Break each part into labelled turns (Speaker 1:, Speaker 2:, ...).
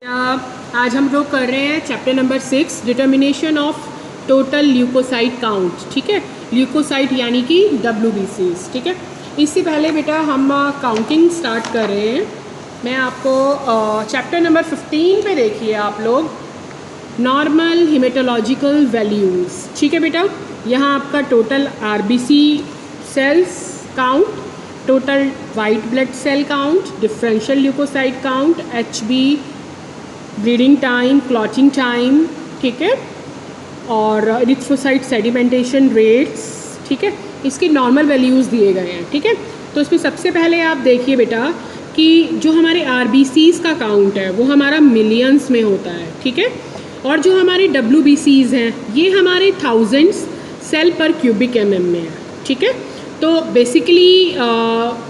Speaker 1: आज हम लोग कर रहे हैं chapter number 6 determination of total leucocyte count. ठीक है, ल्यूकोसाइट यानी कि WBCs। ठीक है, इससे पहले बेटा हम काउंटिंग स्टार्ट कर रहे हैं। मैं आपको चैप्टर नंबर 15 पे देखिए आप लोग, नॉर्मल हिमेटोलॉजिकल वैल्यूज़। ठीक है बेटा, यहाँ आपका total RBC cells count, total white blood cell count, differential leukocyte count, HB bleeding time, clotting time, ठीक है, और एरिथ्रोसाइट सेडिमेंटेशन रेट्स। ठीक है, इसके नॉर्मल वैल्यूज़ दिए गए हैं। ठीक है, तो इसमें सबसे पहले आप देखिए बेटा कि जो हमारे RBCs का काउंट है वो हमारा मिलियंस में होता है। ठीक है, और जो हमारे WBCs हैं ये हमारे थाउजेंड्स सेल पर क्यूबिक mm में है। ठीक है, तो बेसिकली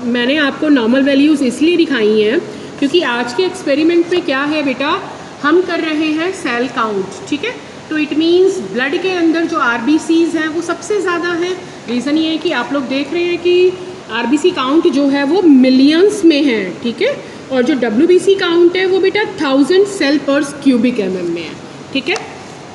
Speaker 1: मैंने आपको नॉर्मल वैल्यूज़ इसलिए दिखाई हैं क्योंकि आज के एक्सपेरिमेंट में क्या है बेटा, हम कर रहे हैं सेल काउंट। ठीक है, तो इट मीन्स ब्लड के अंदर जो RBCs हैं वो सबसे ज़्यादा है। रीज़न ये है कि आप लोग देख रहे हैं कि RBC काउंट जो है वो मिलियंस में है। ठीक है, और जो WBC काउंट है वो बेटा 1000 सेल पर क्यूबिक mm में है। ठीक है,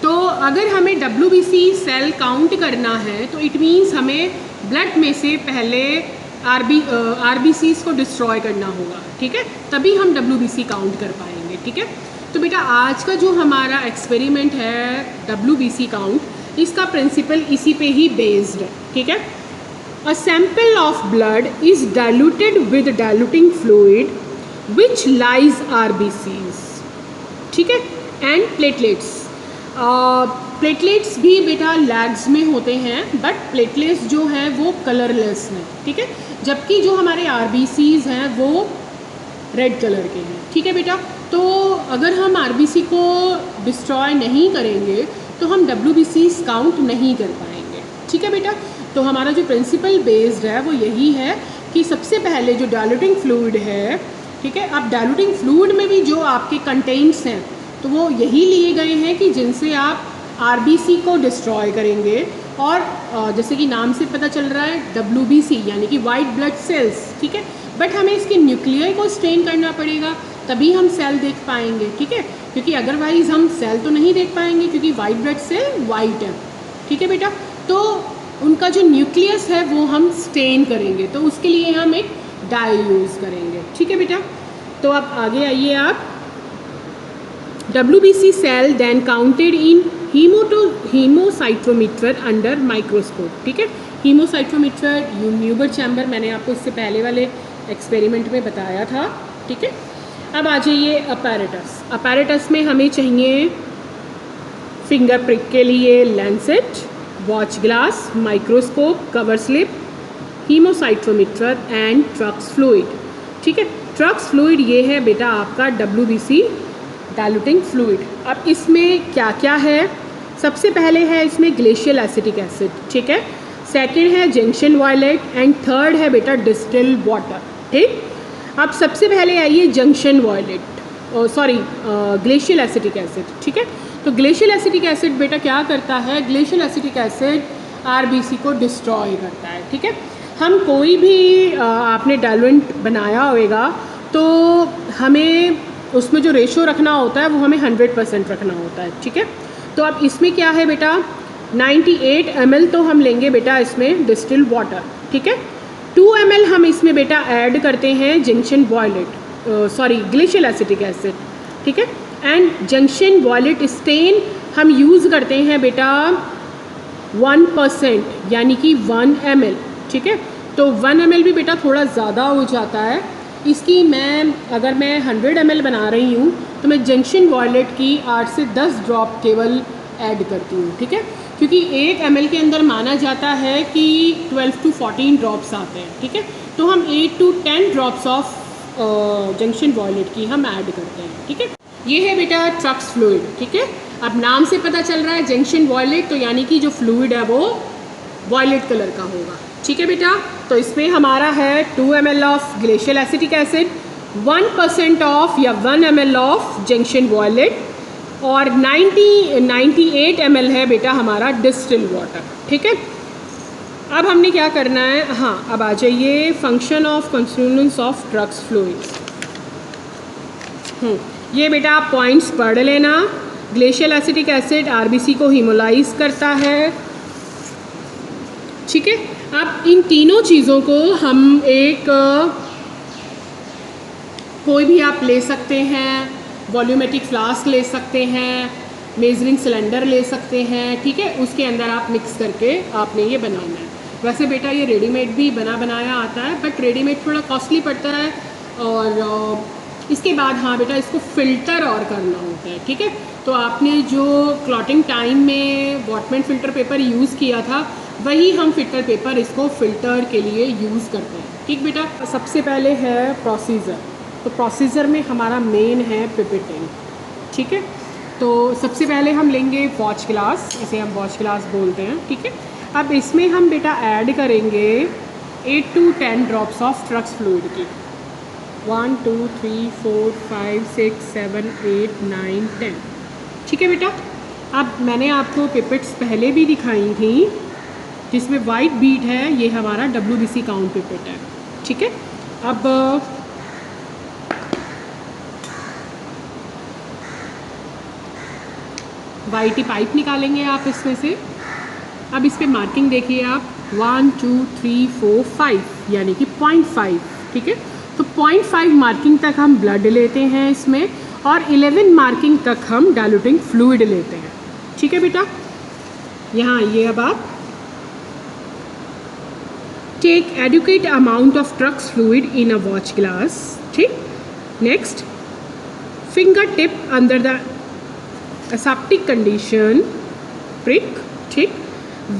Speaker 1: तो अगर हमें WBC सेल काउंट करना है तो इट मीन्स हमें ब्लड में से पहले RBCs को डिस्ट्रॉय करना होगा। ठीक है, तभी हम WBC काउंट कर पाएंगे। ठीक है, तो बेटा आज का जो हमारा एक्सपेरिमेंट है WBC काउंट, इसका प्रिंसिपल इसी पे ही बेस्ड है। ठीक है, a sample of blood is diluted with diluting fluid which lies RBCs। ठीक है, एंड प्लेटलेट्स। प्लेटलेट्स भी बेटा लैग्स में होते हैं, बट प्लेटलेट्स जो हैं वो कलरलेस हैं। ठीक है, जबकि जो हमारे RBCs हैं वो रेड कलर के हैं। ठीक है बेटा, तो अगर हम RBC को डिस्ट्रॉय नहीं करेंगे तो हम WBCs काउंट नहीं कर पाएंगे। ठीक है बेटा, तो हमारा जो प्रिंसिपल बेस्ड है वो यही है कि सबसे पहले जो डाइल्यूटिंग फ्लूइड है, ठीक है, अब डाइल्यूटिंग फ्लूइड में भी जो आपके कंटेंट्स हैं तो वो यही लिए गए हैं कि जिनसे आप RBC को डिस्ट्रॉय करेंगे। और जैसे कि नाम से पता चल रहा है WBC यानी कि वाइट ब्लड सेल्स। ठीक है, बट हमें इसके न्यूक्लियर को स्ट्रेन करना पड़ेगा तभी हम सेल देख पाएंगे। ठीक है, क्योंकि अदरवाइज हम सेल तो नहीं देख पाएंगे क्योंकि वाइट ब्लड सेल वाइट है। ठीक है बेटा, तो उनका जो न्यूक्लियस है वो हम स्टेन करेंगे, तो उसके लिए हम एक डाई यूज़ करेंगे। ठीक है बेटा, तो अब आगे आइए आप। WBC cell then counted in haemocytometer under microscope. ठीक है, हीमोसाइटोमीटर न्यूबर चैम्बर मैंने आपको इससे पहले वाले एक्सपेरिमेंट में बताया था। ठीक है, अब आ जाइए अपैरेटस। अपैरेटस में हमें चाहिए फिंगर प्रिक के लिए Lancet, watch glass, microscope, cover slip, haemocytometer and Turk's fluid. ठीक है, ट्रक्स फ्लूइड ये है बेटा आपका WBC डाइल्यूटिंग फ्लूइड। अब इसमें क्या क्या है, सबसे पहले है इसमें ग्लेशियल एसिटिक एसिड। ठीक है, सेकंड है जंक्शन वायलेट एंड थर्ड है बेटा डिस्टिल्ड वाटर। ठीक, अब सबसे पहले आइए gentian violet, sorry glacial acetic acid. ठीक है, तो ग्लेशियल एसिटिक एसिड बेटा क्या करता है, ग्लेशियल एसिटिक एसिड RBC को डिस्ट्रॉय करता है। ठीक है, हम कोई भी आपने डाइल्यूएंट बनाया होगा तो हमें उसमें जो रेशो रखना होता है वो हमें 100% रखना होता है। ठीक है, तो अब इसमें क्या है बेटा 98 ml तो हम लेंगे बेटा इसमें डिस्टिल्ड वाटर। ठीक है, 2 ml हम इसमें बेटा ऐड करते हैं gentian violet, sorry glacial acetic acid. ठीक है, एंड जंक्शन वायलेट स्टेन हम यूज़ करते हैं बेटा 1% यानी कि 1 ml। ठीक है, तो 1 ml भी बेटा थोड़ा ज़्यादा हो जाता है। इसकी अगर मैं 100 ml बना रही हूँ तो मैं जंक्शन वायलेट की 8 से 10 ड्रॉप केवल ऐड करती हूँ। ठीक है, क्योंकि 1 ml के अंदर माना जाता है कि 12 to 14 ड्रॉप्स आते हैं। ठीक है, तो हम 8 to 10 drops of gentian violet की हम ऐड करते हैं। ठीक है, ये है बेटा ट्रक्स फ्लूइड। ठीक है, अब नाम से पता चल रहा है जंक्शन वायलेट, तो यानी कि जो फ्लूइड है वो वायलेट कलर का होगा। ठीक है बेटा, तो इसमें हमारा है 2 ml of glacial acetic acid, 1% of या 1 ml ऑफ जंक्शन वायलेट और 98 ml है बेटा हमारा डिस्टिल्ड वाटर। ठीक है, अब हमने क्या करना है, हाँ अब आ जाइए function of constituents of trucks fluids. ये बेटा आप पॉइंट्स पढ़ लेना। ग्लेशियल एसिटिक एसिड आरबीसी को हीमोलाइज करता है, ठीक है। अब इन तीनों चीज़ों को हम एक कोई भी आप ले सकते हैं, वॉल्यूमेट्रिक फ्लास्क ले सकते हैं, मेजरिंग सिलेंडर ले सकते हैं, ठीक है। उसके अंदर आप मिक्स करके आपने ये बनाना है। वैसे बेटा ये रेडीमेड भी बना बनाया आता है, बट रेडीमेड थोड़ा कॉस्टली पड़ता है। और इसके बाद हाँ बेटा इसको फ़िल्टर और करना होता है, ठीक है। तो आपने जो क्लॉटिंग टाइम में वॉटमैन फ़िल्टर पेपर यूज़ किया था वही हम फ़िल्टर पेपर इसको फ़िल्टर के लिए यूज़ करते हैं, ठीक बेटा। सबसे पहले है प्रोसीजर। तो प्रोसीजर में हमारा मेन है पिपेटिंग, ठीक है। तो सबसे पहले हम लेंगे वॉच ग्लास, इसे हम वॉच ग्लास बोलते हैं, ठीक है। अब इसमें हम बेटा ऐड करेंगे 8 to 10 drops of Turk's fluid की। 1 2 3 4 5 6 7 8 9 10, ठीक है बेटा। अब मैंने आपको पिपेट्स पहले भी दिखाई थी जिसमें वाइट बीड है, ये हमारा WBC काउंट पिपेट है, ठीक है। अब वाइट ही पाइप निकालेंगे आप इसमें से। अब इस पर मार्किंग देखिए आप 1 2 3 4 5 यानी कि 0.5, ठीक है। तो 0.5 मार्किंग तक हम ब्लड लेते हैं इसमें, और 11 मार्किंग तक हम डाइल्यूटिंग फ्लूइड लेते हैं, ठीक है बेटा। यहाँ ये अब आप take adequate amount of Turk's fluid in a watch glass, ठीक। Next, finger tip under the aseptic condition, prick, ठीक।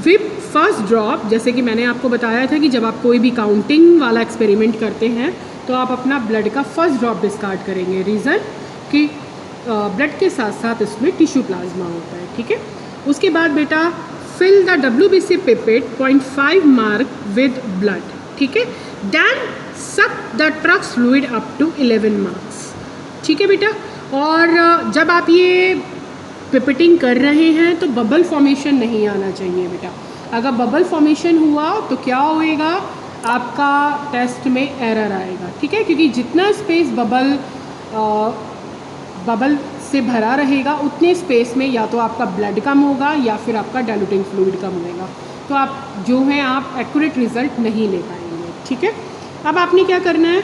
Speaker 1: विप फर्स्ट ड्रॉप, जैसे कि मैंने आपको बताया था कि जब आप कोई भी काउंटिंग वाला एक्सपेरिमेंट करते हैं तो आप अपना ब्लड का फर्स्ट ड्रॉप डिस्कार्ड करेंगे। रीज़न कि ब्लड के साथ साथ इसमें टिश्यू प्लाज्मा होता है, ठीक है। उसके बाद बेटा fill the WBC pipette 0.5 mark with blood, ठीक है। Then suck the Turk's fluid up to 11 marks, ठीक है बेटा। और जब आप ये पिपेटिंग कर रहे हैं तो बबल फॉर्मेशन नहीं आना चाहिए बेटा। अगर बबल फॉर्मेशन हुआ तो क्या होएगा, आपका टेस्ट में एरर आएगा, ठीक है। क्योंकि जितना स्पेस बबल से भरा रहेगा उतने स्पेस में या तो आपका ब्लड कम होगा या फिर आपका डाइल्यूटिंग फ्लूइड कम होएगा, तो आप जो है आप एक्यूरेट रिजल्ट नहीं ले पाएंगे, ठीक है। अब आपने क्या करना है,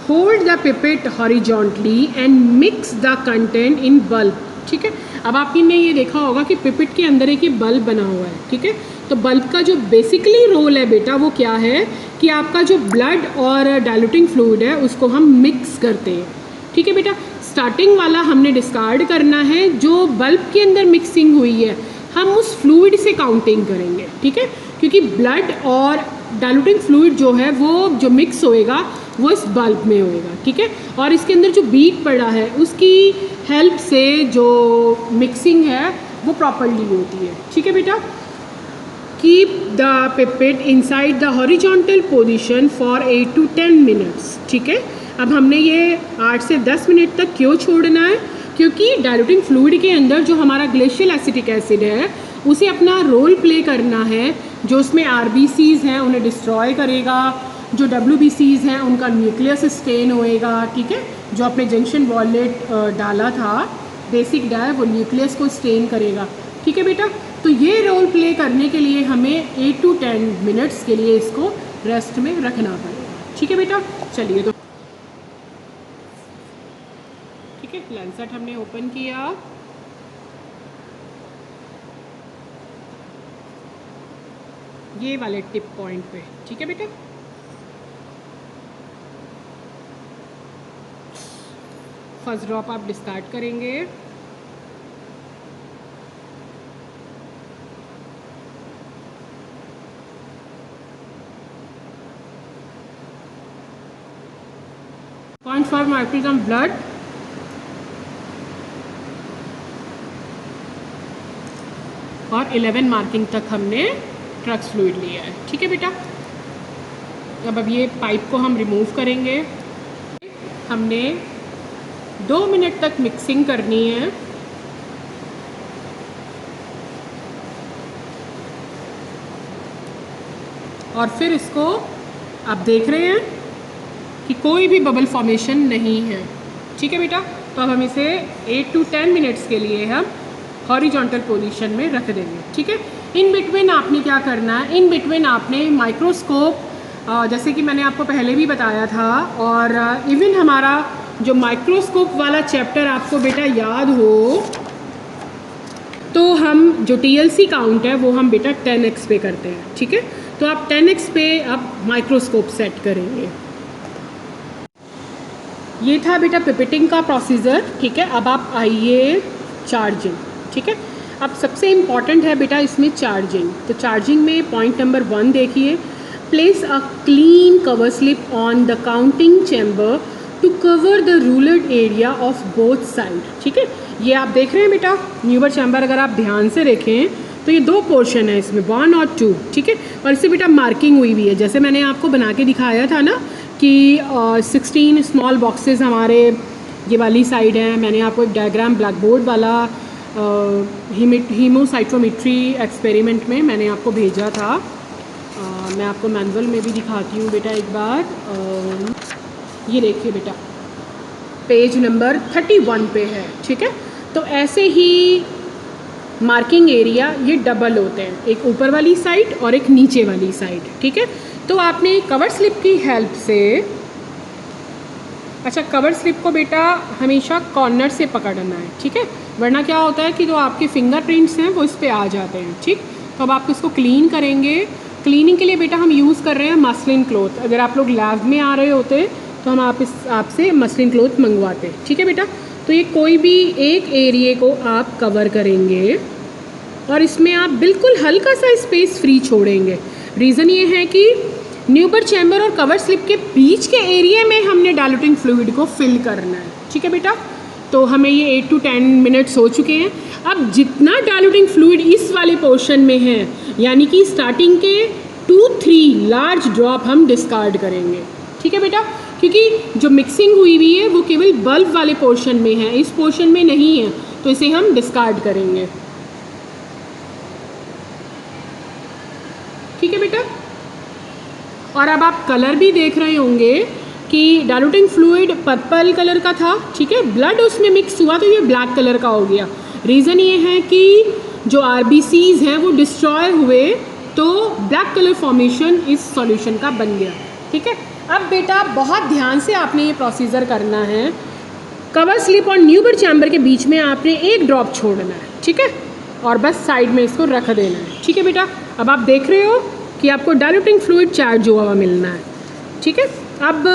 Speaker 1: hold the pipette horizontally and mix the content in bulb, ठीक है। अब आपने ये देखा होगा कि पिपेट के अंदर एक ये बल्ब बना हुआ है, ठीक है। तो बल्ब का जो बेसिकली रोल है बेटा वो क्या है कि आपका जो ब्लड और डाइल्यूटिंग फ्लूइड है उसको हम मिक्स करते हैं, ठीक है बेटा। स्टार्टिंग वाला हमने डिस्कार्ड करना है, जो बल्ब के अंदर मिक्सिंग हुई है हम उस फ्लूइड से काउंटिंग करेंगे, ठीक है। क्योंकि ब्लड और डाइल्यूटिंग फ्लूइड जो है वो जो मिक्स होएगा वो इस बल्ब में होएगा, ठीक है। और इसके अंदर जो बीड पड़ा है उसकी हेल्प से जो मिक्सिंग है वो प्रॉपरली होती है, ठीक है बेटा। Keep the pipette inside the horizontal position for 8 to 10 minutes, ठीक है। अब हमने ये 8 से 10 मिनट तक क्यों छोड़ना है, क्योंकि डाइल्यूटिंग फ्लूइड के अंदर जो हमारा ग्लेशियल एसिटिक एसिड है उसे अपना रोल प्ले करना है। जो उसमें RBCs हैं उन्हें डिस्ट्रॉय करेगा, जो WBCs हैं उनका न्यूक्लियस स्टेन होएगा, ठीक है। जो आपने जंक्शन वॉलेट डाला था बेसिक डाई वो न्यूक्लियस को स्टेन करेगा, ठीक है बेटा। तो ये रोल प्ले करने के लिए हमें 8 to 10 मिनट्स के लिए इसको रेस्ट में रखना पड़ेगा, ठीक है बेटा। चलिए तो ठीक है, लैंसेट हमने ओपन किया, ये वाले टिप पॉइंट पे, ठीक है बेटा। फर्स्ट ड्रॉप आप डिस्कार्ड करेंगे, .5 माइक्रोग्राम ब्लड और 11 मार्किंग तक हमने ट्रक्स फ्लूइड लिया है, ठीक है बेटा। अब ये पाइप को हम रिमूव करेंगे। हमने 2 मिनट तक मिक्सिंग करनी है। और फिर इसको आप देख रहे हैं कि कोई भी बबल फॉर्मेशन नहीं है, ठीक है बेटा। तो अब हम इसे 8 to 10 मिनट्स के लिए हम हॉरिजॉन्टल पोजीशन में रख देंगे, ठीक है। इन बिटवीन आपने क्या करना है, इन बिटवीन आपने माइक्रोस्कोप, जैसे कि मैंने आपको पहले भी बताया था, और इवन हमारा जो माइक्रोस्कोप वाला चैप्टर आपको बेटा याद हो, तो हम जो TLC काउंट है वो हम बेटा 10x पे करते हैं, ठीक है। तो आप 10x पे आप माइक्रोस्कोप सेट करेंगे। ये था बेटा पिपेटिंग का प्रोसीजर, ठीक है। अब आप आइए चार्जिंग, ठीक है। अब सबसे इम्पॉर्टेंट है बेटा इसमें चार्जिंग। तो चार्जिंग में पॉइंट नंबर 1 देखिए, place a clean cover slip on the counting chamber to cover the ruler area of both side, ठीक है। ये आप देख रहे हैं बेटा न्यूबर चैम्बर, अगर आप ध्यान से देखें तो ये 2 पोर्शन है इसमें, 1 और 2, ठीक है। और इससे बेटा मार्किंग हुई हुई है, जैसे मैंने आपको बना के दिखाया था ना कि 16 स्मॉल बॉक्सेस हमारे ये वाली साइड हैं। मैंने आपको एक डायग्राम ब्लैक बोर्ड वाला हीमोसाइटोमेट्री एक्सपेरिमेंट में मैंने आपको भेजा था। मैं आपको मैनुअल में भी दिखाती हूँ बेटा एक बार। ये देखिए बेटा पेज नंबर 31 पे है, ठीक है। तो ऐसे ही मार्किंग एरिया ये डबल होते हैं, एक ऊपर वाली साइड और एक नीचे वाली साइड, ठीक है। तो आपने कवर स्लिप की हेल्प से, अच्छा कवर स्लिप को बेटा हमेशा कॉर्नर से पकड़ना है, ठीक है, वरना क्या होता है कि जो आपके फिंगरप्रिंट्स हैं वो इस पर आ जाते हैं, ठीक। तो अब आप इसको क्लीन करेंगे। क्लीनिंग के लिए बेटा हम यूज़ कर रहे हैं मसलिन क्लॉथ। अगर आप लोग लैब में आ रहे होते तो हम आपसे मसलिन क्लॉथ मंगवाते, ठीक है बेटा। तो ये कोई भी एक एरिए को आप कवर करेंगे और इसमें आप बिल्कुल हल्का सा स्पेस फ्री छोड़ेंगे। रीज़न ये है कि न्यूबर चैम्बर और कवर स्लिप के बीच के एरिया में हमने डाइल्यूटिंग फ्लूइड को फिल करना है, ठीक है बेटा। तो हमें ये 8 to 10 मिनट्स हो चुके हैं। अब जितना डाइल्यूटिंग फ्लूइड इस वाले पोर्शन में है, यानी कि स्टार्टिंग के 2-3 लार्ज ड्रॉप हम डिस्कार्ड करेंगे, ठीक है बेटा, क्योंकि जो मिक्सिंग हुई हुई है वो केवल बल्ब वाले पोर्शन में है, इस पोर्शन में नहीं है, तो इसे हम डिस्कार्ड करेंगे, ठीक है बेटा। और अब आप कलर भी देख रहे होंगे कि डाइल्यूटिंग फ्लूइड पर्पल कलर का था, ठीक है, ब्लड उसमें मिक्स हुआ तो ये ब्लैक कलर का हो गया। रीज़न ये है कि जो RBCs हैं वो डिस्ट्रॉय हुए तो ब्लैक कलर फॉर्मेशन इस सॉल्यूशन का बन गया, ठीक है। अब बेटा बहुत ध्यान से आपने ये प्रोसीजर करना है। कवर स्लिप और न्यूबर चैम्बर के बीच में आपने एक ड्रॉप छोड़ना है, ठीक है, और बस साइड में इसको रख देना है, ठीक है बेटा। अब आप देख रहे हो कि आपको डाइल्यूटिंग फ्लूइड चार्ज हुआ मिलना है, ठीक है। अब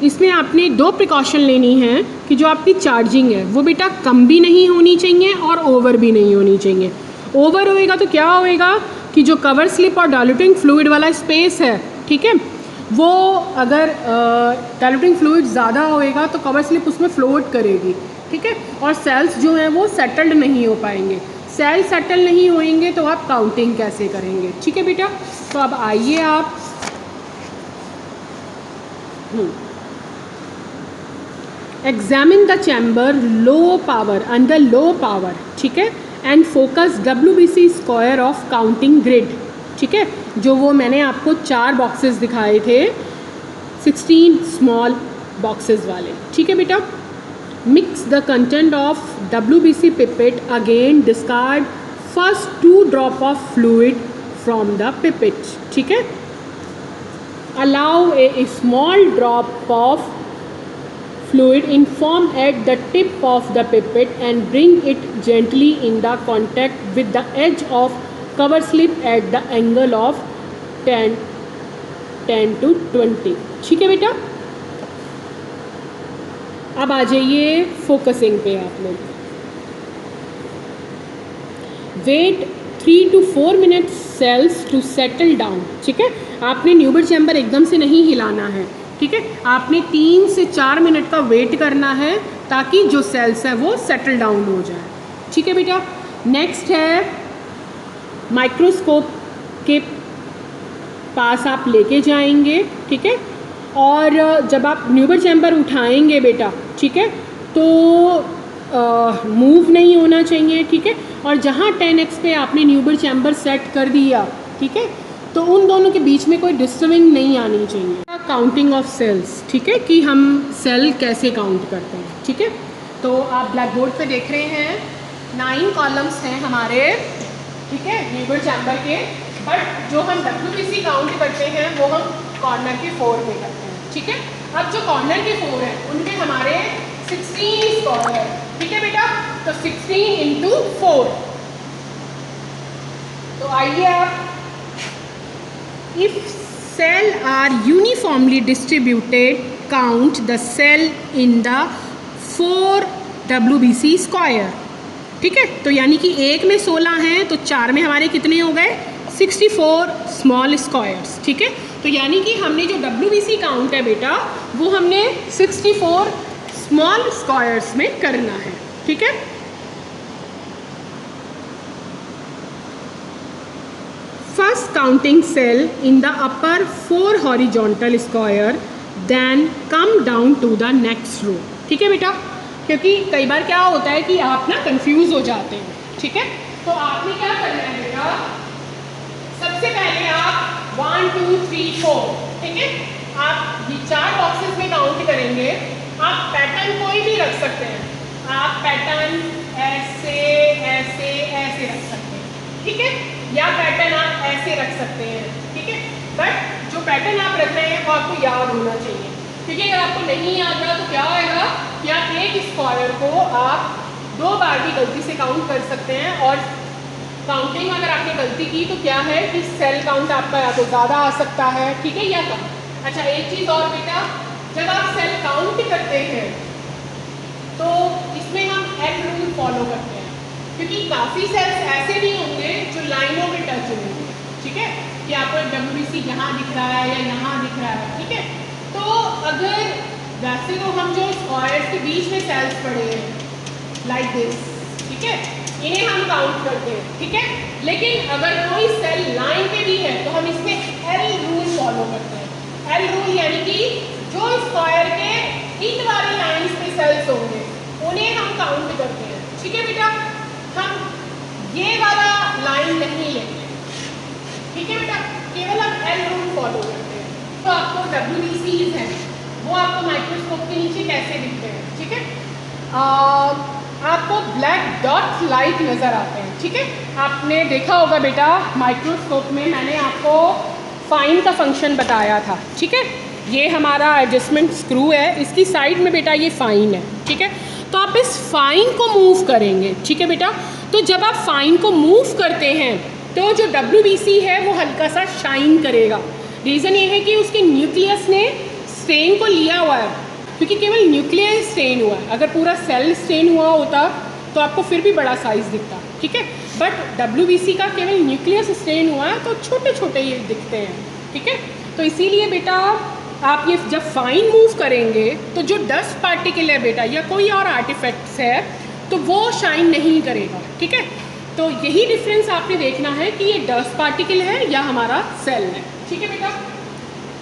Speaker 1: इसमें आपने 2 प्रिकॉशन लेनी है कि जो आपकी चार्जिंग है वो बेटा कम भी नहीं होनी चाहिए और ओवर भी नहीं होनी चाहिए। ओवर होएगा तो क्या होएगा कि जो कवर स्लिप और डाइल्यूटिंग फ्लूइड वाला स्पेस है, ठीक है, वो अगर डाइल्यूटिंग फ्लूइड ज़्यादा होएगा तो कवर स्लिप उसमें फ्लोट करेगी, ठीक है, और सेल्स जो हैं वो सेटल्ड नहीं हो पाएंगे। सेल सेटल नहीं होंगे तो आप काउंटिंग कैसे करेंगे, ठीक है बेटा। तो अब आइए आप examine the chamber low power, under low power, ठीक है, and focus WBC square of counting grid, ठीक है, जो वो मैंने आपको 4 बॉक्सेस दिखाए थे, 16 स्मॉल बॉक्सेस वाले, ठीक है बेटा। Mix the content of WBC pipette, again discard first 2 drop of fluid from the pipette, ठीक है। Allow A small drop of fluid inform at the tip of the pipette and bring it gently in the contact with the edge of cover slip at the angle of 10 to 20, ठीक है बेटा। अब आ जाइए focusing पे आप लोग। Wait 3 to 4 minutes cells to settle down, ठीक है। आपने न्यूबर चैम्बर एकदम से नहीं हिलाना है, ठीक है, आपने 3 से 4 मिनट का वेट करना है ताकि जो सेल्स है वो सेटल डाउन हो जाए, ठीक है बेटा। नेक्स्ट है माइक्रोस्कोप के पास आप लेके जाएंगे, ठीक है, और जब आप न्यूबर चैम्बर उठाएंगे बेटा, ठीक है, तो मूव नहीं होना चाहिए, ठीक है, और जहाँ 10x पे आपने न्यूबर चैम्बर सेट कर दिया, ठीक है, तो उन दोनों के बीच में कोई डिस्टर्बिंग नहीं आनी चाहिए। काउंटिंग ऑफ सेल्स, ठीक है, कि हम सेल कैसे काउंट करते हैं, ठीक है। तो आप ब्लैक बोर्ड पे देख रहे हैं 9 कॉलम्स हैं हमारे, ठीक है, न्यूबल चैम्बर के, बट जो हम WBC काउंट करते हैं वो हम कॉर्नर के 4 पे करते हैं, ठीक है। अब जो कॉर्नर के 4 हैं उनमें हमारे 16 स्क्वायर है, ठीक है बेटा। तो 16 इंटू 4, तो आइए आप, if cell are uniformly distributed count the cell in the 4 WBC square, ठीक है। तो यानी कि एक में 16 हैं तो 4 में हमारे कितने हो गए 64 स्मॉल स्क्वायर्स, ठीक है। तो यानी कि हमने जो WBC काउंट है बेटा वो हमने 64 स्मॉल स्क्वायर्स में करना है, ठीक है। First counting cell in the upper 4 horizontal square then come down to the next row, ठीक है बेटा। क्योंकि कई बार क्या होता है कि आप ना कंफ्यूज हो जाते हैं, ठीक है। तो आपने क्या करना है बेटा, सबसे पहले आप 1 2 3 4, ठीक है, आप ये 4 बॉक्सेस में काउंट करेंगे। आप पैटर्न कोई भी रख सकते हैं, आप पैटर्न ऐसे ऐसे ऐसे रख सकते हैं, ठीक है, या पैटर्न आप ऐसे रख सकते हैं, ठीक है। बट जो पैटर्न आप रख रहे हैं वो आपको याद होना चाहिए, क्योंकि अगर आपको नहीं याद रहा तो क्या होगा कि आप एक स्क्वायर को आप 2 बार भी गलती से काउंट कर सकते हैं, और काउंटिंग अगर आपने गलती की तो क्या है कि सेल काउंट आपका या तो ज़्यादा आ सकता है, ठीक है, या कम। अच्छा, एक चीज़ और बेटा, जब आप सेल काउंट करते हैं तो इसमें हम L रूल फॉलो करते हैं, क्योंकि काफ़ी सेल्स ऐसे भी होंगे जो लाइनों में टच होंगे, ठीक है, कि आपको WBC यहाँ दिख रहा है या यहाँ दिख रहा है, ठीक है। तो अगर वैसे तो हम जो स्क्वायर्स के बीच में सेल्स पड़े हैं लाइक दिस, ठीक है, इन्हें हम काउंट करते हैं, ठीक है। लेकिन अगर कोई सेल लाइन पे भी है तो हम इसमें L रूल फॉलो करते हैं। L रूल यानी कि जो स्क्वायर के इन वाली लाइंस पे सेल्स होंगे उन्हें हम काउंट करते हैं, ठीक है बेटा। हम ये वाला लाइन नहीं लेंगे, ठीक है बेटा, केवल हम L रूल फॉलो करते हैं। तो आपको WBCs हैं वो आपको माइक्रोस्कोप के नीचे कैसे दिखते हैं, ठीक है। आपको ब्लैक डॉट लाइट नज़र आते हैं, ठीक है। आपने देखा होगा बेटा माइक्रोस्कोप में मैंने आपको फाइन का फंक्शन बताया था, ठीक है। ये हमारा एडजस्टमेंट स्क्रू है, इसकी साइड में बेटा ये फाइन है, ठीक है। तो आप इस फाइन को मूव करेंगे, ठीक है बेटा। तो जब आप फाइन को मूव करते हैं तो जो WBC है वो हल्का सा शाइन करेगा। रीज़न ये है कि उसके न्यूक्लियस ने स्टेन को लिया हुआ है, क्योंकि केवल न्यूक्लियस स्टेन हुआ है। अगर पूरा सेल स्टेन हुआ होता तो आपको फिर भी बड़ा साइज़ दिखता, ठीक है। बट WBC का केवल न्यूक्लियस स्टेन हुआ है तो छोटे छोटे ये दिखते हैं, ठीक है। तो इसीलिए बेटा आप ये जब फाइन मूव करेंगे तो जो डस्ट पार्टिकल है बेटा या कोई और आर्टिफैक्ट्स है तो वो शाइन नहीं करेगा, ठीक है। तो यही डिफरेंस आपने देखना है कि ये डस्ट पार्टिकल है या हमारा सेल है, ठीक है बेटा।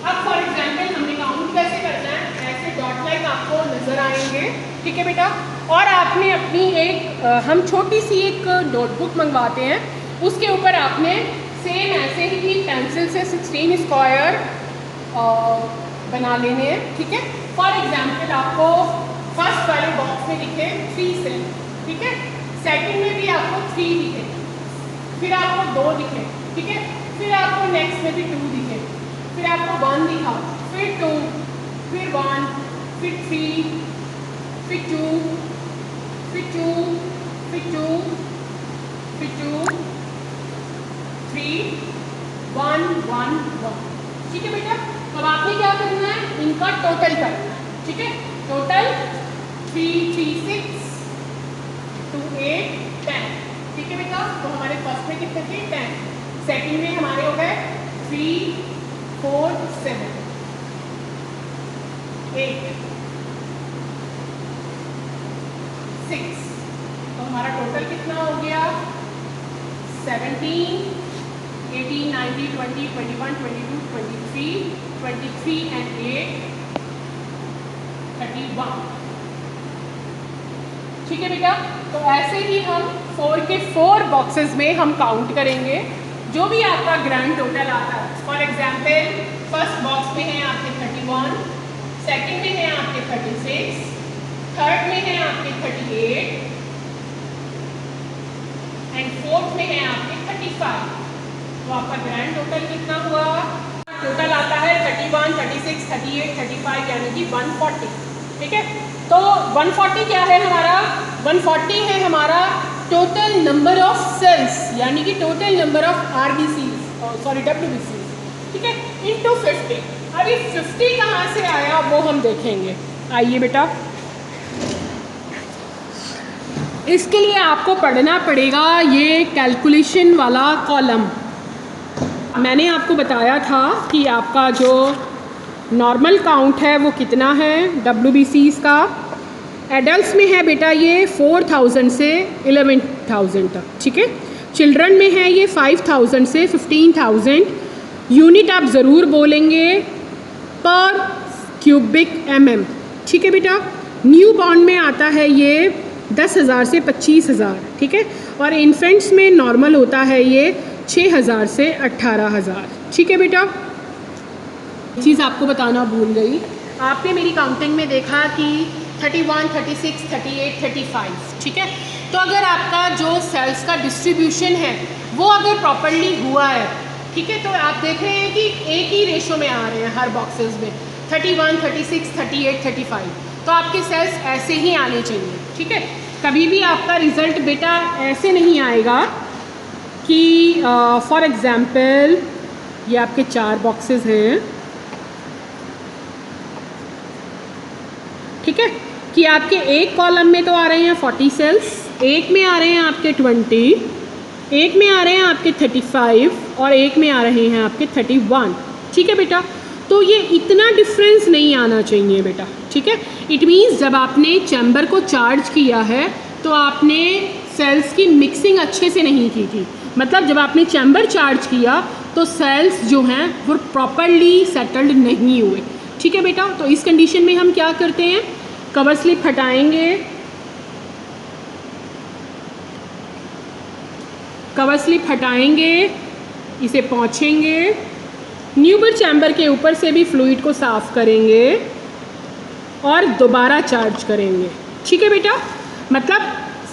Speaker 1: अब फॉर एग्जाम्पल हमने काउंट कैसे करना है, ऐसे डॉट लाइन आपको नज़र आएंगे, ठीक है बेटा। और आपने अपनी एक हम छोटी सी एक नोटबुक मंगवाते हैं, उसके ऊपर आपने सेम ऐसे ही पेंसिल से 16 स्क्वायर बना लेने हैं, ठीक है। फॉर एग्जाम्पल आपको फर्स्ट वाले बॉक्स में दिखे 3 सेल, ठीक है, सेकंड में भी आपको 3 दिखे, फिर आपको 2 दिखे, ठीक है, फिर आपको नेक्स्ट में भी 2 दिखे, फिर आपको 1 दिखा, फिर 2, फिर 1, फिर 3, फिर 2, फिर 2, फिर 2, फिर 2, 3, 1, 1, 1, ठीक है बेटा। अब आपने क्या करना है, इनका टोटल करना है, ठीक है। टोटल 3, 3, 6, 2, 8, 10, ठीक है बेटा। तो हमारे फर्स्ट में कितने थे 10, सेकंड में हमारे हो गए 3, 4, 7, 8, 6, तो हमारा टोटल कितना हो गया 17, 18, 19, 20, 21, 22, 23, 23 and 8, 31, ठीक है बेटा। तो ऐसे ही हम 4 के 4 बॉक्सेस में हम काउंट करेंगे जो भी आपका ग्रैंड टोटल आता है। फॉर एग्जाम्पल फर्स्ट बॉक्स में है आपके 31, सेकंड में है आपके 36, थर्ड में है आपके 38 एंड फोर्थ में है आपके 35। तो आपका ग्रैंड टोटल कितना हुआ? टोटल आता है 31, 36, 38, 35 यानी कि 140। ठीक है, तो 140 क्या है हमारा? 140 है हमारा टोटल नंबर ऑफ सेल्स, यानी कि टोटल नंबर ऑफ WBCs, ठीक है, इंटू 50। अभी 50 कहाँ से आया वो हम देखेंगे। आइए बेटा, इसके लिए आपको पढ़ना पड़ेगा ये कैलकुलेशन वाला कॉलम। मैंने आपको बताया था कि आपका जो नॉर्मल काउंट है वो कितना है WBCs का। एडल्ट्स में है बेटा ये 4000 से 11000 तक, ठीक है। चिल्ड्रन में है ये 5000 से 15000। यूनिट आप ज़रूर बोलेंगे पर क्यूबिक mm, ठीक है बेटा। न्यू बॉर्न में आता है ये 10,000 से 25,000, ठीक है। और इन्फेंट्स में नॉर्मल होता है ये 6,000 से 18,000, ठीक है बेटा। चीज़ आपको बताना भूल गई, आपने मेरी काउंटिंग में देखा कि 31, 36, 38, 35, ठीक है। तो अगर आपका जो सेल्स का डिस्ट्रीब्यूशन है वो अगर प्रॉपरली हुआ है, ठीक है, तो आप देख रहे हैं कि एक ही रेशो में आ रहे हैं हर बॉक्सेस में 31, 36, 38, 35। तो आपके सेल्स ऐसे ही आने चाहिए, ठीक है। कभी भी आपका रिज़ल्ट बेटा ऐसे नहीं आएगा कि फॉर एग्ज़ाम्पल ये आपके 4 बॉक्सेस हैं, ठीक है, कि आपके एक कॉलम में तो आ रहे हैं 40 सेल्स, एक में आ रहे हैं आपके 20, एक में आ रहे हैं आपके 35 और एक में आ रहे हैं आपके 31, ठीक है बेटा। तो ये इतना डिफरेंस नहीं आना चाहिए बेटा, ठीक है। इट मीन्स जब आपने चैम्बर को चार्ज किया है तो आपने सेल्स की मिक्सिंग अच्छे से नहीं की थी। मतलब जब आपने चैम्बर चार्ज किया तो सेल्स जो हैं वो प्रॉपरली सेटल्ड नहीं हुए, ठीक है बेटा। तो इस कंडीशन में हम क्या करते हैं, कवर स्लिप हटाएंगे, कवर स्लिप हटाएंगे, इसे पोंछेंगे, न्यूबर चैम्बर के ऊपर से भी फ्लूइड को साफ करेंगे और दोबारा चार्ज करेंगे, ठीक है बेटा। मतलब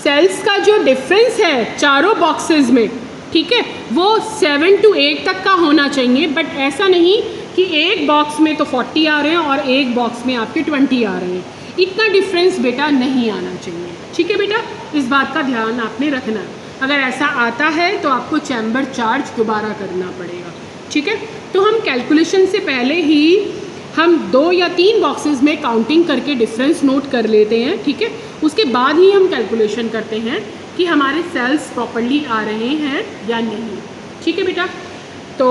Speaker 1: सेल्स का जो डिफरेंस है चारों बॉक्सेस में, ठीक है, वो 7 to 8 तक का होना चाहिए। बट ऐसा नहीं कि एक बॉक्स में तो 40 आ रहे हैं और एक बॉक्स में आपके 20 आ रहे हैं, इतना डिफरेंस बेटा नहीं आना चाहिए, ठीक है बेटा। इस बात का ध्यान आपने रखना है। अगर ऐसा आता है तो आपको चैम्बर चार्ज दोबारा करना पड़ेगा, ठीक है। तो हम कैलकुलेशन से पहले ही हम 2 या 3 बॉक्सेस में काउंटिंग करके डिफरेंस नोट कर लेते हैं, ठीक है। उसके बाद ही हम कैलकुलेशन करते हैं कि हमारे सेल्स प्रॉपरली आ रहे हैं या नहीं, ठीक है बेटा। तो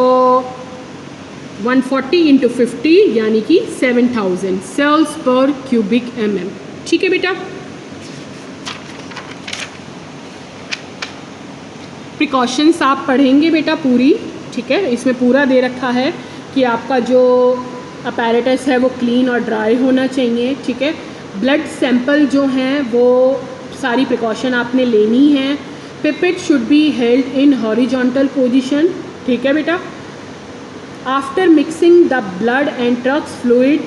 Speaker 1: 140 × 50 यानी कि 7000 सेल्स पर क्यूबिक mm, ठीक है बेटा। प्रिकॉशंस आप पढ़ेंगे बेटा पूरी, ठीक है। इसमें पूरा दे रखा है कि आपका जो अपैरेटस है वो क्लीन और ड्राई होना चाहिए, ठीक है। ब्लड सैंपल जो हैं वो सारी प्रिकॉशन आपने लेनी है। Pipette should be held in horizontal position, ठीक है बेटा। After mixing the blood and Turk's fluid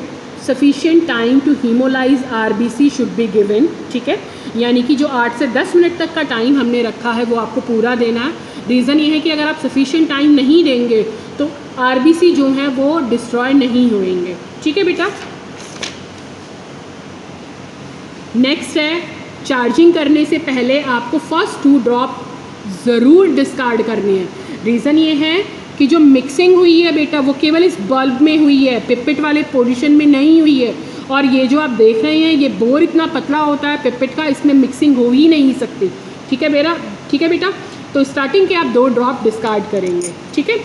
Speaker 1: sufficient time to haemolyse RBC should be given, ठीक है। यानी कि जो 8 से 10 मिनट तक का टाइम हमने रखा है वो आपको पूरा देना है। रीज़न ये है कि अगर आप सफिशिएंट टाइम नहीं देंगे तो RBC जो हैं वो डिस्ट्रॉय नहीं होंगे, ठीक है बेटा। नेक्स्ट है, चार्जिंग करने से पहले आपको फर्स्ट 2 ड्रॉप ज़रूर डिस्कार्ड करनी है। रीज़न ये है कि जो मिक्सिंग हुई है बेटा वो केवल इस बल्ब में हुई है, पिपेट वाले पोजीशन में नहीं हुई है। और ये जो आप देख रहे हैं ये बोर इतना पतला होता है पिपेट का, इसमें मिक्सिंग हो ही नहीं सकती, ठीक है मेरा, ठीक है बेटा। तो स्टार्टिंग के आप 2 ड्रॉप डिस्कार्ड करेंगे, ठीक है।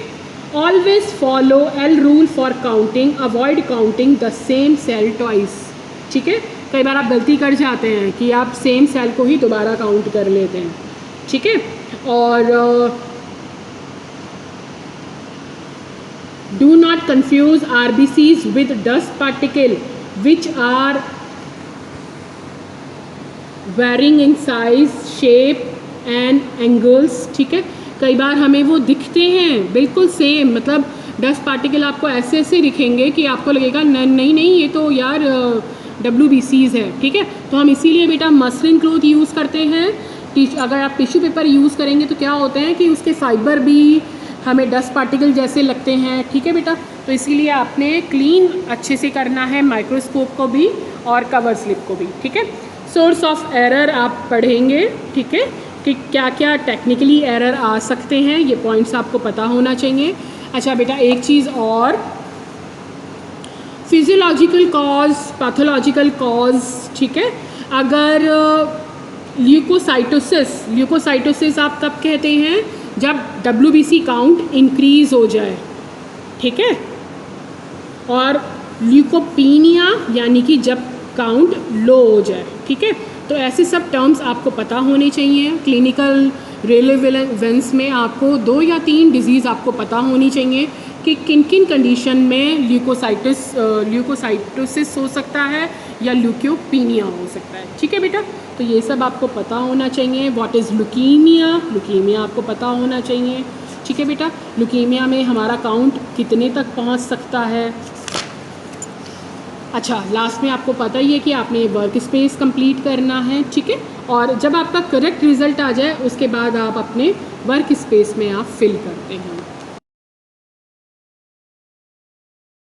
Speaker 1: Always follow L rule for counting, avoid counting the same cell twice, ठीक है। कई बार आप गलती कर जाते हैं कि आप सेम सेल को ही दोबारा काउंट कर लेते हैं, ठीक है। और do not confuse RBCs with dust particle which are varying in size, shape and angles, ठीक है। कई बार हमें वो दिखते हैं बिल्कुल सेम, मतलब डस्ट पार्टिकल आपको ऐसे ऐसे दिखेंगे कि आपको लगेगा नहीं नहीं ये तो यार WBCs है, ठीक है। तो हम इसीलिए बेटा मसलिन क्लॉथ यूज़ करते हैं। अगर आप टिश्यू पेपर यूज़ करेंगे तो क्या होते हैं कि उसके फाइबर भी हमें डस्ट पार्टिकल जैसे लगते हैं, ठीक है बेटा। तो इसीलिए आपने क्लीन अच्छे से करना है माइक्रोस्कोप को भी और कवर स्लिप को भी, ठीक है। सोर्स ऑफ एरर आप पढ़ेंगे, ठीक है, कि क्या क्या टेक्निकली एरर आ सकते हैं, ये पॉइंट्स आपको पता होना चाहिए। अच्छा बेटा एक चीज़ और, फिजियोलॉजिकल कॉज, पैथोलॉजिकल कॉज, ठीक है। अगर ल्यूकोसाइटोसिस आप कब कहते हैं, जब WBC काउंट इंक्रीज़ हो जाए, ठीक है। और ल्यूकोपीनिया यानी कि जब काउंट लो हो जाए, ठीक है। तो ऐसे सब टर्म्स आपको पता होने चाहिए। क्लिनिकल रेलेवेंस में आपको 2 या 3 डिजीज़ आपको पता होनी चाहिए कि किन किन कंडीशन में ल्यूकोसाइटोसिस हो सकता है या ल्यूकोपीनिया हो सकता है, ठीक है बेटा। तो ये सब आपको पता होना चाहिए। व्हाट इज़ लुकीमिया आपको पता होना चाहिए, ठीक है बेटा। लुकीमिया में हमारा काउंट कितने तक पहुंच सकता है। अच्छा लास्ट में आपको पता ही है कि आपने वर्क स्पेस कंप्लीट करना है, ठीक है। और जब आपका करेक्ट रिज़ल्ट आ जाए उसके बाद आप अपने वर्क स्पेस में आप फिल करते हैं।